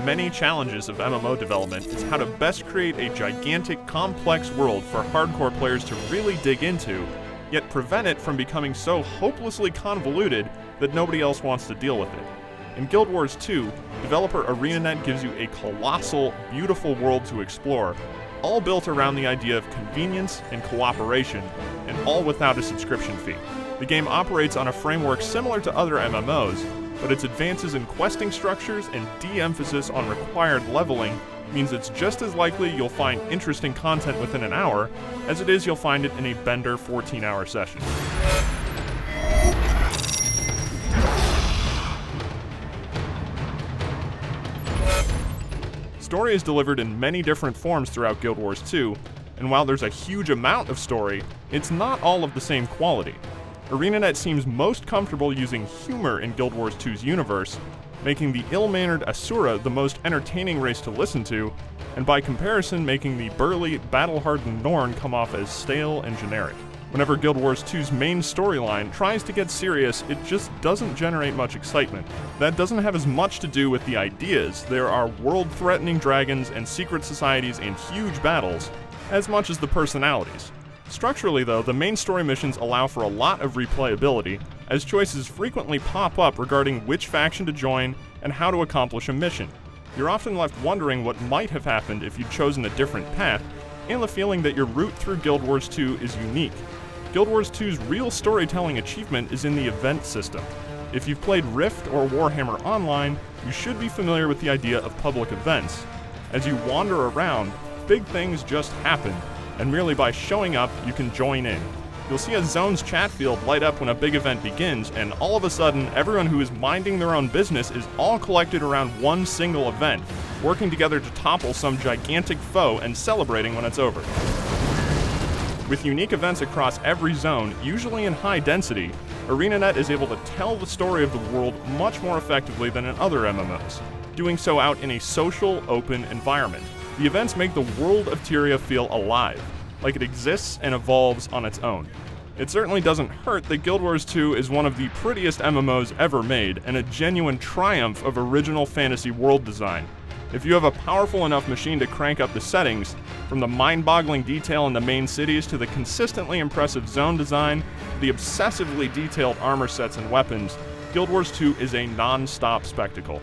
many challenges of MMO development is how to best create a gigantic, complex world for hardcore players to really dig into, yet prevent it from becoming so hopelessly convoluted that nobody else wants to deal with it. In Guild Wars 2, developer ArenaNet gives you a colossal, beautiful world to explore, all built around the idea of convenience and cooperation, and all without a subscription fee. The game operates on a framework similar to other MMOs, but its advances in questing structures and de-emphasis on required leveling means it's just as likely you'll find interesting content within an hour as it is you'll find it in a Bender 14-hour session. Story is delivered in many different forms throughout Guild Wars 2, and while there's a huge amount of story, it's not all of the same quality. ArenaNet seems most comfortable using humor in Guild Wars 2's universe, making the ill-mannered Asura the most entertaining race to listen to, and by comparison making the burly, battle-hardened Norn come off as stale and generic. Whenever Guild Wars 2's main storyline tries to get serious, it just doesn't generate much excitement. That doesn't have as much to do with the ideas, there are world-threatening dragons and secret societies and huge battles, as much as the personalities. Structurally though, the main story missions allow for a lot of replayability, as choices frequently pop up regarding which faction to join and how to accomplish a mission. You're often left wondering what might have happened if you'd chosen a different path, and the feeling that your route through Guild Wars 2 is unique. Guild Wars 2's real storytelling achievement is in the event system. If you've played Rift or Warhammer Online, you should be familiar with the idea of public events. As you wander around, big things just happen, and merely by showing up, you can join in. You'll see a zone's chat field light up when a big event begins, and all of a sudden, everyone who is minding their own business is all collected around one single event, working together to topple some gigantic foe and celebrating when it's over. With unique events across every zone, usually in high density, ArenaNet is able to tell the story of the world much more effectively than in other MMOs, doing so out in a social, open environment. The events make the world of Tyria feel alive, like it exists and evolves on its own. It certainly doesn't hurt that Guild Wars 2 is one of the prettiest MMOs ever made, and a genuine triumph of original fantasy world design. If you have a powerful enough machine to crank up the settings, from the mind-boggling detail in the main cities to the consistently impressive zone design, the obsessively detailed armor sets and weapons, Guild Wars 2 is a non-stop spectacle.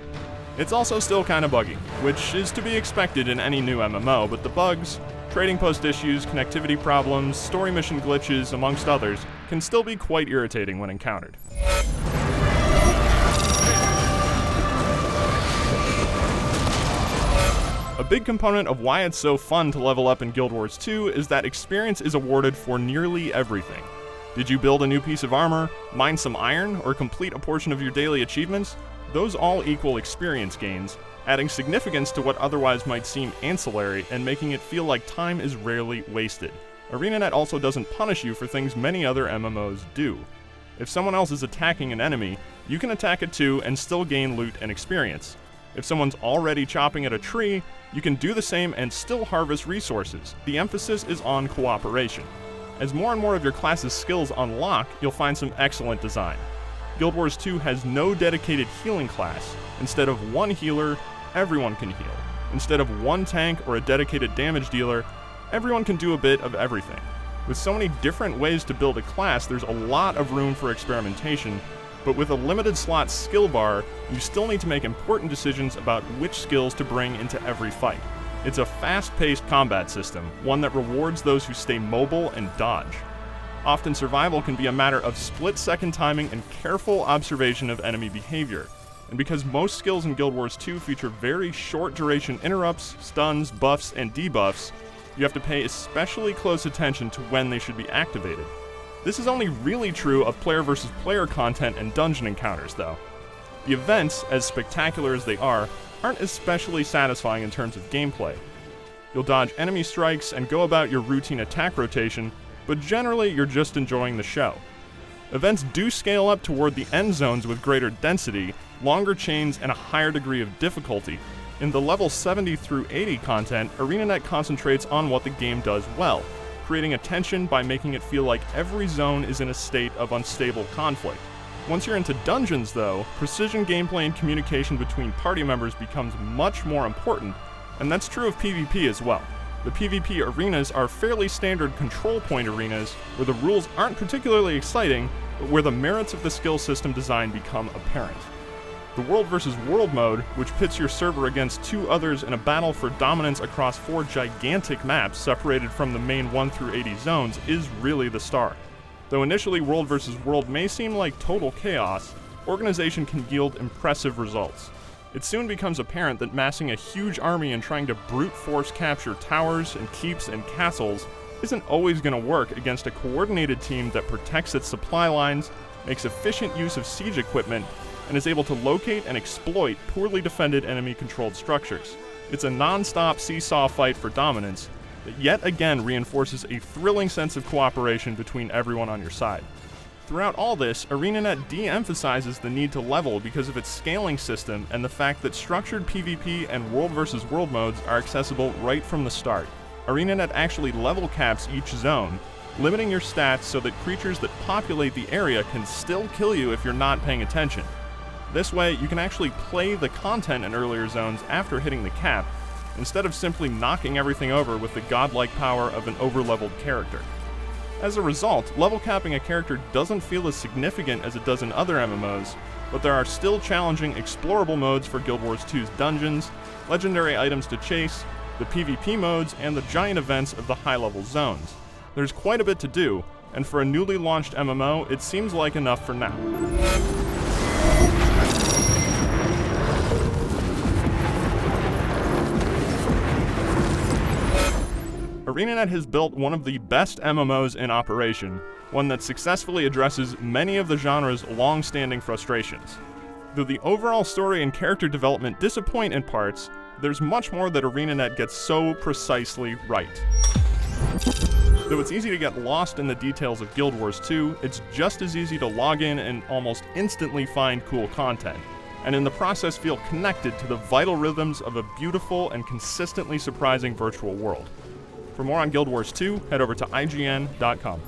It's also still kinda buggy, which is to be expected in any new MMO, but the bugs, trading post issues, connectivity problems, story mission glitches, amongst others, can still be quite irritating when encountered. A big component of why it's so fun to level up in Guild Wars 2 is that experience is awarded for nearly everything. Did you build a new piece of armor, mine some iron, or complete a portion of your daily achievements? Those all equal experience gains, adding significance to what otherwise might seem ancillary and making it feel like time is rarely wasted. ArenaNet also doesn't punish you for things many other MMOs do. If someone else is attacking an enemy, you can attack it too and still gain loot and experience. If someone's already chopping at a tree, you can do the same and still harvest resources. The emphasis is on cooperation. As more and more of your class's skills unlock, you'll find some excellent design. Guild Wars 2 has no dedicated healing class. Instead of one healer, everyone can heal. Instead of one tank or a dedicated damage dealer, everyone can do a bit of everything. With so many different ways to build a class, there's a lot of room for experimentation, but with a limited slot skill bar, you still need to make important decisions about which skills to bring into every fight. It's a fast-paced combat system, one that rewards those who stay mobile and dodge. Often survival can be a matter of split-second timing and careful observation of enemy behavior. And because most skills in Guild Wars 2 feature very short-duration interrupts, stuns, buffs, and debuffs, you have to pay especially close attention to when they should be activated. This is only really true of player versus player content and dungeon encounters, though. The events, as spectacular as they are, aren't especially satisfying in terms of gameplay. You'll dodge enemy strikes and go about your routine attack rotation, but generally you're just enjoying the show. Events do scale up toward the end zones with greater density, longer chains, and a higher degree of difficulty. In the level 70 through 80 content, ArenaNet concentrates on what the game does well, creating a tension by making it feel like every zone is in a state of unstable conflict. Once you're into dungeons, though, precision gameplay and communication between party members becomes much more important, and that's true of PvP as well. The PvP arenas are fairly standard control point arenas, where the rules aren't particularly exciting, but where the merits of the skill system design become apparent. The World vs. World mode, which pits your server against 2 others in a battle for dominance across 4 gigantic maps separated from the main 1 through 80 zones, is really the star. Though initially World vs. World may seem like total chaos, organization can yield impressive results. It soon becomes apparent that massing a huge army and trying to brute force capture towers and keeps and castles isn't always going to work against a coordinated team that protects its supply lines, makes efficient use of siege equipment, and is able to locate and exploit poorly defended enemy-controlled structures. It's a non-stop seesaw fight for dominance that yet again reinforces a thrilling sense of cooperation between everyone on your side. Throughout all this, ArenaNet de-emphasizes the need to level because of its scaling system and the fact that structured PvP and World vs. World modes are accessible right from the start. ArenaNet actually level caps each zone, limiting your stats so that creatures that populate the area can still kill you if you're not paying attention. This way, you can actually play the content in earlier zones after hitting the cap, instead of simply knocking everything over with the godlike power of an over-leveled character. As a result, level capping a character doesn't feel as significant as it does in other MMOs, but there are still challenging explorable modes for Guild Wars 2's dungeons, legendary items to chase, the PvP modes, and the giant events of the high-level zones. There's quite a bit to do, and for a newly launched MMO, it seems like enough for now. ArenaNet has built one of the best MMOs in operation, one that successfully addresses many of the genre's long-standing frustrations. Though the overall story and character development disappoint in parts, there's much more that ArenaNet gets so precisely right. Though it's easy to get lost in the details of Guild Wars 2, it's just as easy to log in and almost instantly find cool content, and in the process feel connected to the vital rhythms of a beautiful and consistently surprising virtual world. For more on Guild Wars 2, head over to IGN.com.